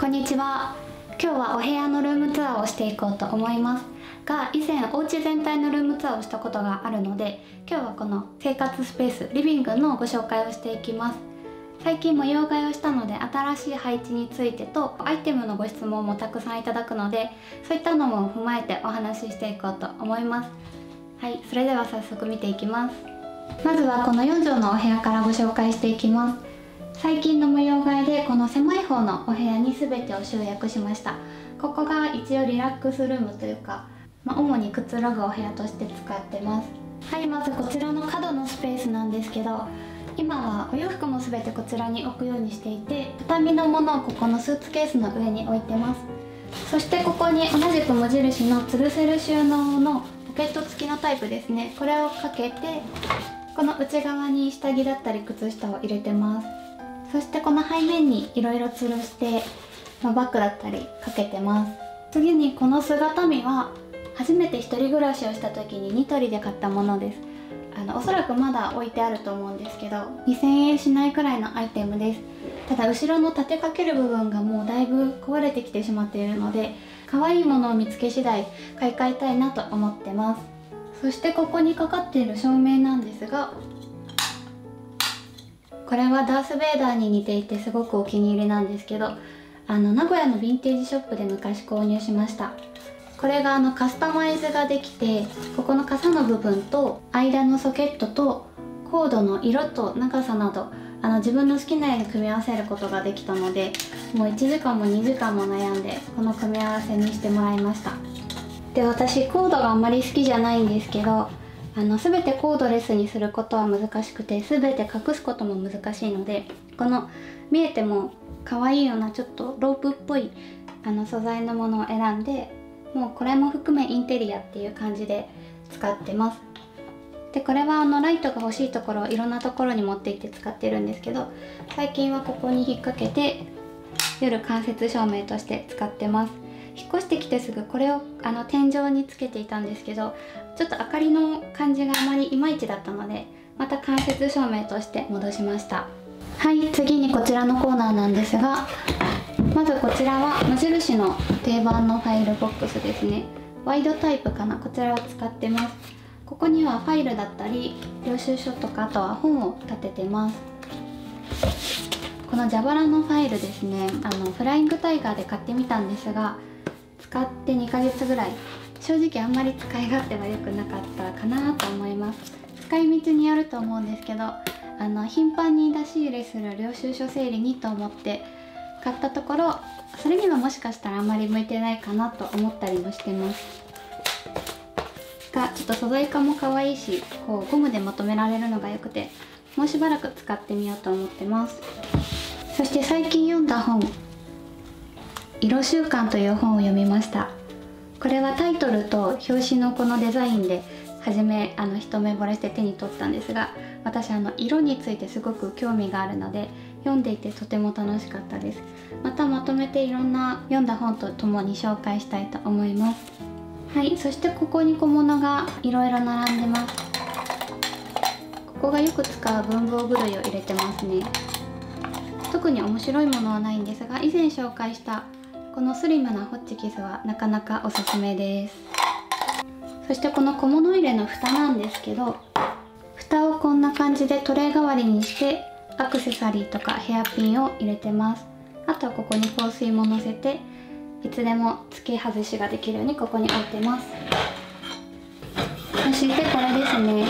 こんにちは。今日はお部屋のルームツアーをしていこうと思いますが、以前お家全体のルームツアーをしたことがあるので、今日はこの生活スペースリビングのご紹介をしていきます。最近模様替えをしたので、新しい配置についてとアイテムのご質問もたくさんいただくので、そういったのも踏まえてお話ししていこうと思います。はい、それでは早速見ていきます。まずはこの4畳のお部屋からご紹介していきます。最近の模様替えでこの狭い方のお部屋に全てを集約しました。ここが一応リラックスルームというか、主にくつろぐお部屋として使ってます。はい、まずこちらの角のスペースなんですけど、今はお洋服も全てこちらに置くようにしていて、畳のものをここのスーツケースの上に置いてます。そしてここに同じく無印の吊るせる収納のポケット付きのタイプですね、これをかけてこの内側に下着だったり靴下を入れてます。そしてこの背面にいろいろ吊るして、バッグだったりかけてます。次にこの姿見は初めて一人暮らしをした時にニトリで買ったものです。おそらくまだ置いてあると思うんですけど、2000円しないくらいのアイテムです。ただ後ろの立てかける部分がもうだいぶ壊れてきてしまっているので、可愛いものを見つけ次第買い替えたいなと思ってます。そしてここにかかっている照明なんですが、これはダース・ベイダーに似ていてすごくお気に入りなんですけど、名古屋のヴィンテージショップで昔購入しました。これがカスタマイズができて、ここの傘の部分と間のソケットとコードの色と長さなど自分の好きなように組み合わせることができたので、もう1時間も2時間も悩んでこの組み合わせにしてもらいました。で、私コードがあんまり好きじゃないんですけど、全てコードレスにすることは難しくて、全て隠すことも難しいので、この見えても可愛いようなちょっとロープっぽい素材のものを選んで、もうこれも含めインテリアっていう感じで使ってます。で、これはライトが欲しいところをいろんなところに持って行って使ってるんですけど、最近はここに引っ掛けて夜間接照明として使ってます。引っ越してきてすぐこれを天井につけていたんですけど、ちょっと明かりの感じがあまりいまいちだったので、また間接照明として戻しました。はい、次にこちらのコーナーなんですが、まずこちらは無印の定番のファイルボックスですね。ワイドタイプかな、こちらを使ってます。ここにはファイルだったり領収書とか、あとは本を立ててます。この蛇腹のファイルですね、フライングタイガーで買ってみたんですが、使って2ヶ月ぐらい、正直あんまり使い勝手は良くなかったかなと思います。使い道によると思うんですけど、頻繁に出し入れする領収書整理にと思って買ったところ、それにはもしかしたらあんまり向いてないかなと思ったりもしてますが、ちょっと素材感も可愛いし、こうゴムでまとめられるのが良くて、もうしばらく使ってみようと思ってます。そして最近読んだ本、色習慣という本を読みました。これはタイトルと表紙のこのデザインで初め一目惚れして手に取ったんですが、私色についてすごく興味があるので、読んでいてとても楽しかったです。またまとめていろんな読んだ本とともに紹介したいと思います。はい、そしてここに小物がいろいろ並んでます。ここがよく使う文房具類を入れてますね。特に面白いものはないんですが、以前紹介したこのスリムなホッチキスはなかなかおすすめです。そしてこの小物入れの蓋なんですけど、蓋をこんな感じでトレー代わりにしてアクセサリーとかヘアピンを入れてます。あとはここに香水ものせて、いつでも付け外しができるようにここに置いてます。そしてこれですね、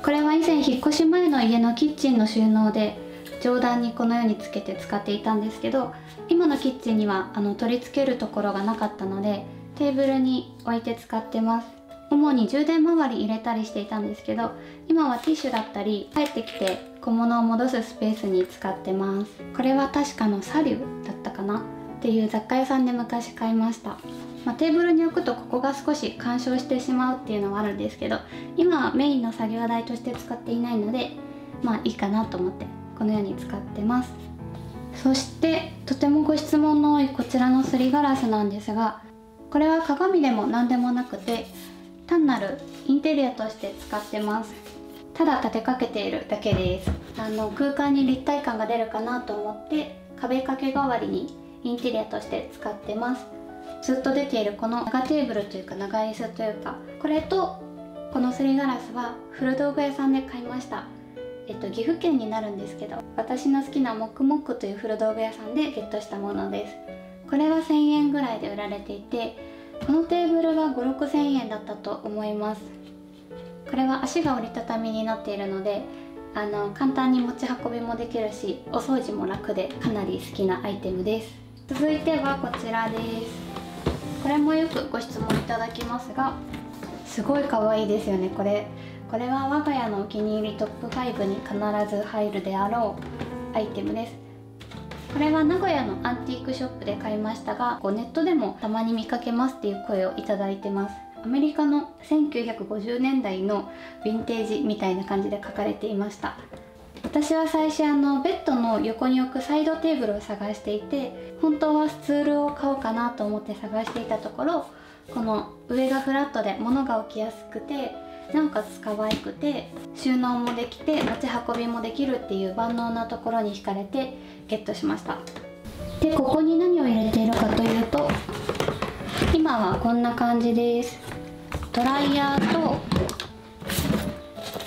これは以前引っ越し前の家のキッチンの収納で上段にこのようにつけて使っていたんですけど、今のキッチンには取り付けるところがなかったので、テーブルに置いて使ってます。主に充電周り入れたりしていたんですけど、今はティッシュだったり帰ってきて小物を戻すスペースに使ってます。これは確かサリュだったかなっていう雑貨屋さんで昔買いました。テーブルに置くとここが少し干渉してしまうっていうのはあるんですけど、今はメインの作業台として使っていないので、いいかなと思ってこのように使ってます。そしてとてもご質問の多いこちらのすりガラスなんですが、これは鏡でも何でもなくて、単なるインテリアとして使ってます。ただ立てかけているだけです。空間に立体感が出るかなと思って壁掛け代わりにインテリアとして使ってます。ずっと出ているこの長テーブルというか長椅子というか、これとこのすりガラスは古道具屋さんで買いました。岐阜県になるんですけど、私の好きなモクモクという古道具屋さんでゲットしたものです。これは1000円ぐらいで売られていて、このテーブルは5、6千円だったと思います。これは足が折りたたみになっているので、簡単に持ち運びもできるし、お掃除も楽でかなり好きなアイテムです。続いてはこちらです。これもよくご質問いただきますが、すごい可愛いですよね。これは我が家のお気に入りトップ5に必ず入るであろうアイテムです。これは名古屋のアンティークショップで買いましたが、ネットでもたまに見かけますっていう声をいただいてます。アメリカの1950年代のヴィンテージみたいな感じで書かれていました。私は最初ベッドの横に置くサイドテーブルを探していて、本当はスツールを買おうかなと思って探していたところ、この上がフラットで物が置きやすくて、なおかつ可愛くて収納もできて持ち運びもできるっていう万能なところに惹かれてゲットしました。で、ここに何を入れているかというと、今はこんな感じです。ドライヤーと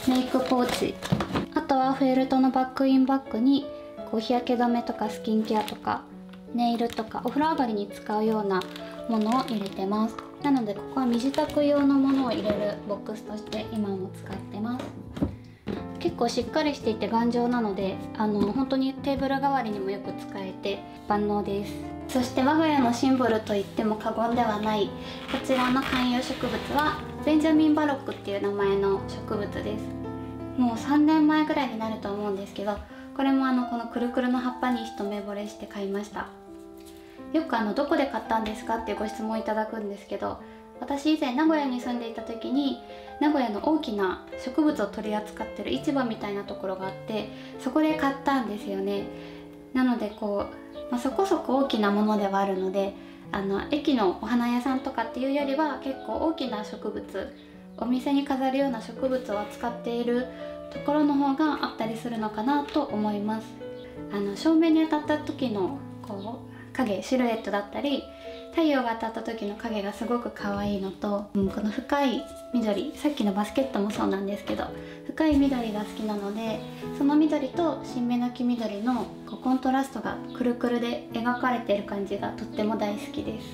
メイクポーチ、あとはフェルトのバックインバッグに日焼け止めとかスキンケアとかネイルとかお風呂上がりに使うようなものを入れてます。なのでここは身支度用のものを入れるボックスとして今も使ってます。結構しっかりしていて頑丈なので、本当にテーブル代わりにもよく使えて万能です。そして我が家のシンボルといっても過言ではないこちらの観葉植物はベンジャミンバロックっていう名前の植物です。もう3年前ぐらいになると思うんですけど、これもこのくるくるの葉っぱに一目惚れして買いました。よくどこで買ったんですかっていうご質問いただくんですけど、私以前名古屋に住んでいた時に名古屋の大きな植物を取り扱ってる市場みたいなところがあって、そこで買ったんですよね。なのでそこそこ大きなものではあるので、駅のお花屋さんとかっていうよりは結構大きな植物、お店に飾るような植物を扱っているところの方があったりするのかなと思います。照明に当たった時の影、シルエットだったり、太陽が当たった時の影がすごく可愛いのと、この深い緑、さっきのバスケットもそうなんですけど、深い緑が好きなので、その緑と新芽の黄緑のコントラストがくるくるで描かれている感じがとっても大好きです。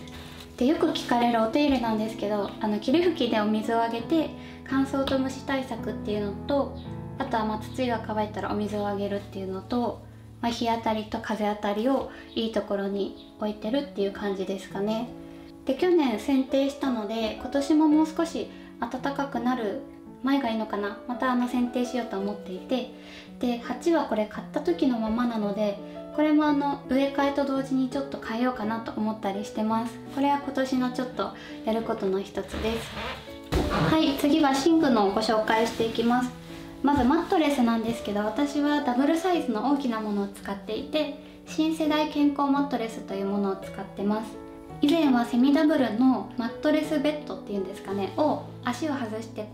で、よく聞かれるお手入れなんですけど、霧吹きでお水をあげて乾燥と虫対策っていうのと、あとは土が乾いたらお水をあげるっていうのと、日当たりと風当たりをいいところに置いてるっていう感じですかね。で、去年剪定したので今年ももう少し暖かくなる前がいいのかな、また剪定しようと思っていて、で鉢はこれ買った時のままなので、これも植え替えと同時にちょっと変えようかなと思ったりしてます。これは今年のちょっとやることの一つです。はい、次は寝具のご紹介していきます。まずマットレスなんですけど、私はダブルサイズの大きなものを使っていて、新世代健康マットレスというものを使ってます。以前はセミダブルのマットレスベッドっていうんですかねを足を外して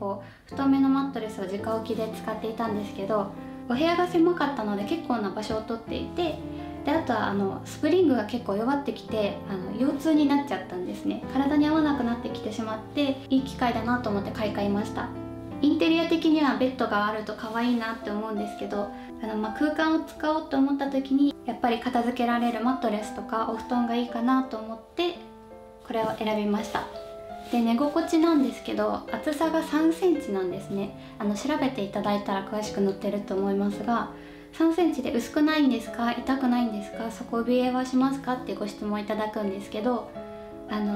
太めのマットレスを直置きで使っていたんですけど、お部屋が狭かったので結構な場所を取っていて、であとはスプリングが結構弱ってきて腰痛になっちゃったんですね。体に合わなくなってきてしまって、いい機会だなと思って買い替えました。インテリア的にはベッドがあると可愛いなって思うんですけど、空間を使おうと思った時にやっぱり片付けられるマットレスとかお布団がいいかなと思ってこれを選びました。で、寝心地なんですけど、厚さが3センチなんですね。調べていただいたら詳しく載ってると思いますが、3センチで薄くないんですか、痛くないんですか、底冷えはしますかってご質問いただくんですけど、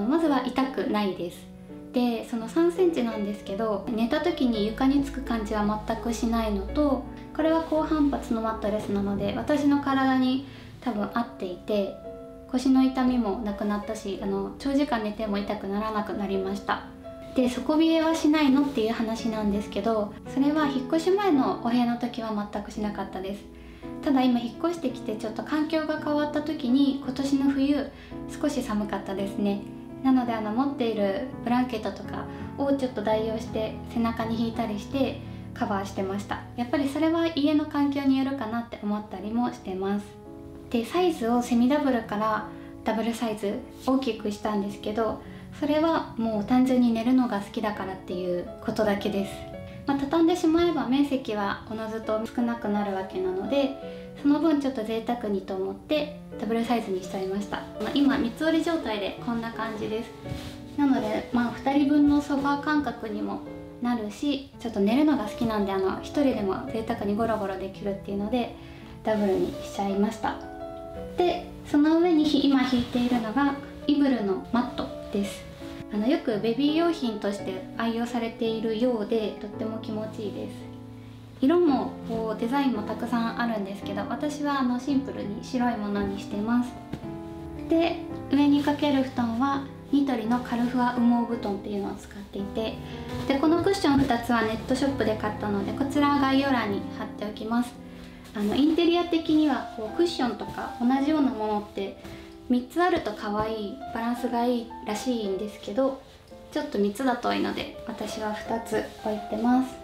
まずは痛くないです。で、その3センチなんですけど、寝た時に床につく感じは全くしないのと、これは高反発のマットレスなので私の体に多分合っていて、腰の痛みもなくなったし、長時間寝ても痛くならなくなりました。で、底冷えはしないのっていう話なんですけど、それは引っ越し前のお部屋の時は全くしなかったです。ただ今引っ越してきてちょっと環境が変わった時に、今年の冬少し寒かったですね。なので持っているブランケットとかをちょっと代用して背中に引いたりしてカバーしてました。やっぱりそれは家の環境によるかなって思ったりもしてます。で、サイズをセミダブルからダブルサイズ大きくしたんですけど、それはもう単純に寝るのが好きだからっていうことだけです。畳んでしまえば面積はおのずと少なくなるわけなので、その分ちょっと贅沢にと思ってダブルサイズにしちゃいました。今3つ折り状態でこんな感じです。なので2人分のソファー感覚にもなるし、ちょっと寝るのが好きなんで1人でも贅沢にゴロゴロできるっていうのでダブルにしちゃいました。でその上に今引いているのがイブルのマットです。よくベビー用品として愛用されているようで、とっても気持ちいいです。色もデザインもたくさんあるんですけど、私はシンプルに白いものにしてます。で上にかける布団はニトリのカルフア羽毛布団っていうのを使っていて、でこのクッション2つはネットショップで買ったので、こちら概要欄に貼っておきます。インテリア的にはクッションとか同じようなものって3つあると可愛い、バランスがいいらしいんですけど、ちょっと3つだと多いので私は2つ置いてます。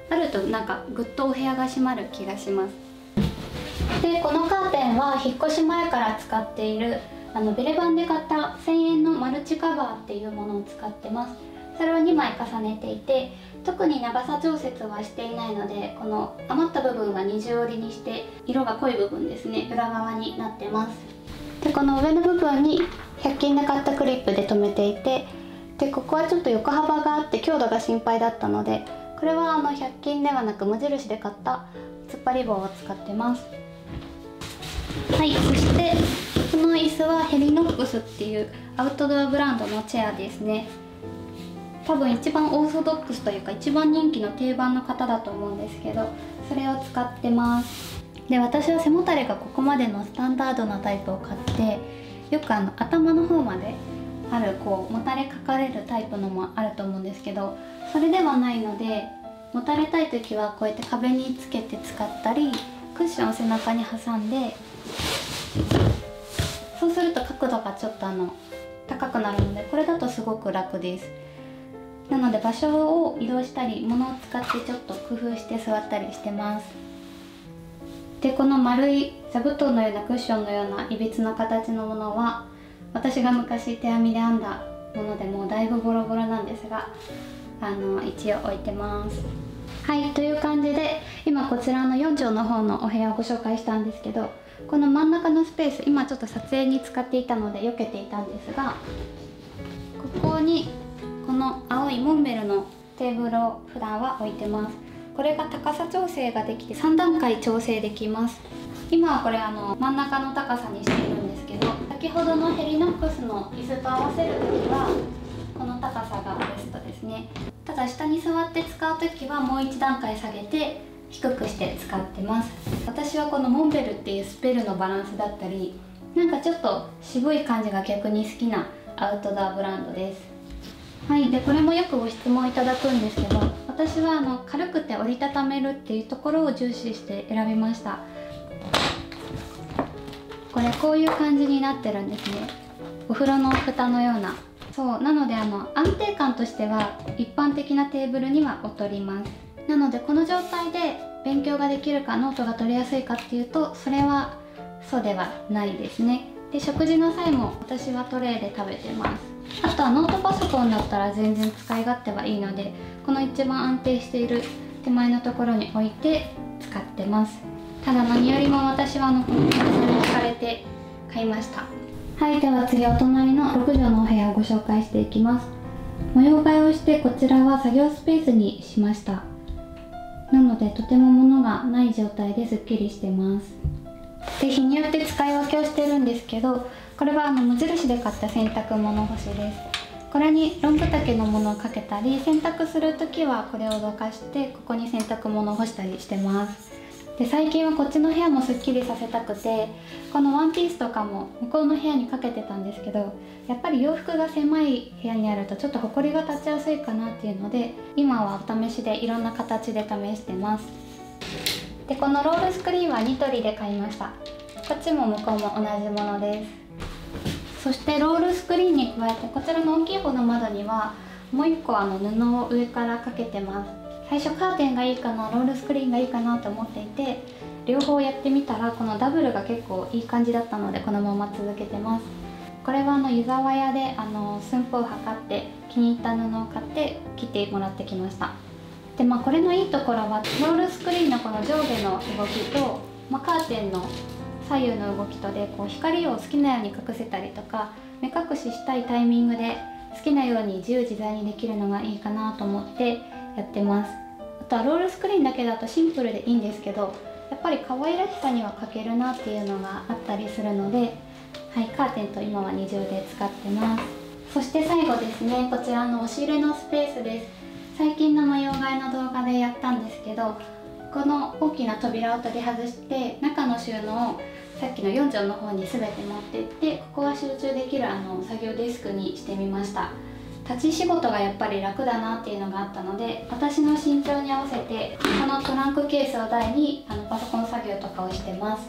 あるとなんかぐっとお部屋が閉まる気がします。でこのカーテンは引っ越し前から使っているベレバンで買った1000円のマルチカバーっていうものを使ってます。それを2枚重ねていて、特に長さ調節はしていないので、この余った部分は二重折りにして色が濃い部分ですね、裏側になってます。でこの上の部分に100均で買ったクリップで留めていて、でここはちょっと横幅があって強度が心配だったので、これは100均ではなく無印で買った突っ張り棒を使ってます。はい、そしてこの椅子はヘリノックスっていうアウトドアブランドのチェアですね。多分一番オーソドックスというか一番人気の定番の方だと思うんですけど、それを使ってます。で私は背もたれがここまでのスタンダードなタイプを買って、よく頭の方まであるもたれかかれるタイプのもあると思うんですけど、それではないので、もたれたい時はこうやって壁につけて使ったり、クッションを背中に挟んで、そうすると角度がちょっと高くなるので、これだとすごく楽です。なので場所を移動したり物を使ってちょっと工夫して座ったりしてます。でこの丸い座布団のようなクッションのようないびつな形のものは、私が昔手編みで編んだものでもうだいぶボロボロなんですが、一応置いてます。はい、という感じで今こちらの4畳の方のお部屋をご紹介したんですけど、この真ん中のスペース、今ちょっと撮影に使っていたので避けていたんですが、ここにこの青いモンベルのテーブルを普段は置いてます。これが高さ調整ができて3段階調整できます。今はこれ真ん中の高さにしているんですけど、先ほどのヘリノックスの椅子と合わせるときはこの高さがベストですね。ただ下に座って使うときはもう1段階下げて低くして使ってます。私はこのモンベルっていうスペルのバランスだったり、なんかちょっと渋い感じが逆に好きなアウトドアブランドです。はい、でこれもよくご質問いただくんですけど、私は軽くて折りたためるっていうところを重視して選びました。こういう感じになってるんですね。お風呂の蓋のような。そうなので安定感としては一般的なテーブルには劣ります。なのでこの状態で勉強ができるかノートが取りやすいかっていうと、それはそうではないですね。で食事の際も私はトレイで食べてます。あとはノートパソコンだったら全然使い勝手はいいので、この一番安定している手前のところに置いて使ってます。ただ何よりも私はこの大きさに惹かれて買いました。はい、では次お隣の6畳のお部屋をご紹介していきます。模様替えをしてこちらは作業スペースにしました。なのでとても物がない状態ですっきりしてます。で日によって使い分けをしてるんですけど、これは無印で買った洗濯物干しです。これにロング丈のものをかけたり、洗濯する時はこれをどかしてここに洗濯物を干したりしてます。で最近はこっちの部屋もすっきりさせたくて、このワンピースとかも向こうの部屋にかけてたんですけど、やっぱり洋服が狭い部屋にあるとちょっとホコリが立ちやすいかなっていうので、今はお試しでいろんな形で試してます。でこのロールスクリーンはニトリで買いました。こっちも向こうも同じものです。そしてロールスクリーンに加えてこちらの大きい方の窓にはもう1個布を上からかけてます。最初カーテンがいいかなロールスクリーンがいいかなと思っていて、両方やってみたらこのダブルが結構いい感じだったのでこのまま続けてます。これは湯沢屋で寸法を測って気に入った布を買って切ってもらってきました。でこれのいいところはロールスクリーンのこの上下の動きと、カーテンの左右の動きとで光を好きなように隠せたりとか、目隠ししたいタイミングで好きなように自由自在にできるのがいいかなと思ってやってます。あとはロールスクリーンだけだとシンプルでいいんですけど、やっぱり可愛らしさには欠けるなっていうのがあったりするので、カーテンと今は二重で使ってます。そして最後ですね、こちらの押し入れのスペースです。最近の模様替えの動画でやったんですけど、この大きな扉を取り外して中の収納をさっきの4畳の方に全て持っていって、ここは集中できる作業デスクにしてみました。立ち仕事がやっぱり楽だなっていうのがあったので、私の身長に合わせてこのトランクケースを台にパソコン作業とかをしてます。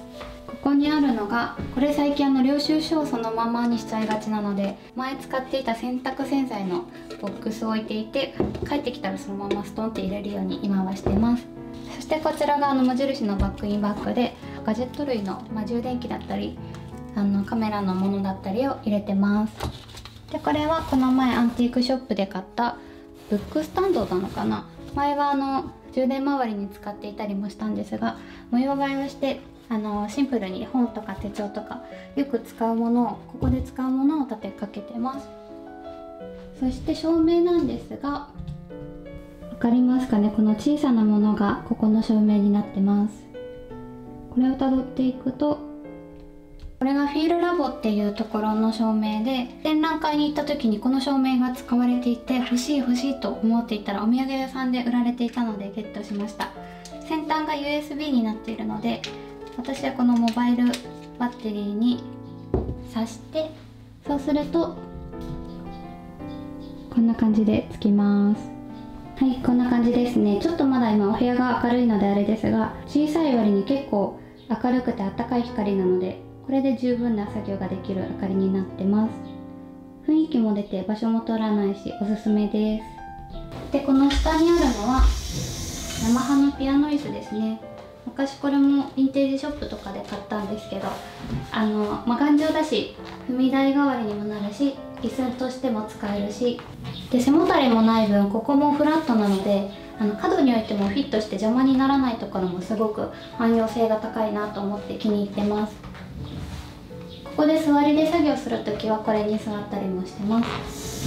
ここにあるのが、これ最近領収書をそのままにしちゃいがちなので、前使っていた洗濯洗剤のボックスを置いていて、帰ってきたらそのままストンって入れるように今はしてます。そしてこちらが無印のバックインバッグで、ガジェット類の、充電器だったりカメラのものだったりを入れてます。でこれはこの前アンティークショップで買ったブックスタンドなのかな。前は充電周りに使っていたりもしたんですが、模様替えをしてシンプルに本とか手帳とかよく使うものを、ここで使うものを立てかけてます。そして照明なんですが、分かりますかね、この小さなものがここの照明になってます。これをたどっていくと、これがフィールラボっていうところの照明で、展覧会に行った時にこの照明が使われていて、欲しい欲しいと思っていたらお土産屋さんで売られていたのでゲットしました。先端が USB になっているので、私はこのモバイルバッテリーに挿して、そうするとこんな感じでつきます。こんな感じですね。ちょっとまだ今お部屋が明るいのであれですが、小さい割に結構明るくてあったかい光なので、これで十分な作業ができる明かりになってます。雰囲気も出て場所も取らないしおすすめです。でこの下にあるのはヤマハのピアノ椅子ですね。昔これもヴィンテージショップとかで買ったんですけど、頑丈だし踏み台代わりにもなるし、椅子としても使えるし、で背もたれもない分ここもフラットなので、角に置いてもフィットして邪魔にならないところもすごく汎用性が高いなと思って気に入ってます。ここで座りで作業するときはこれに座ったりもしてます。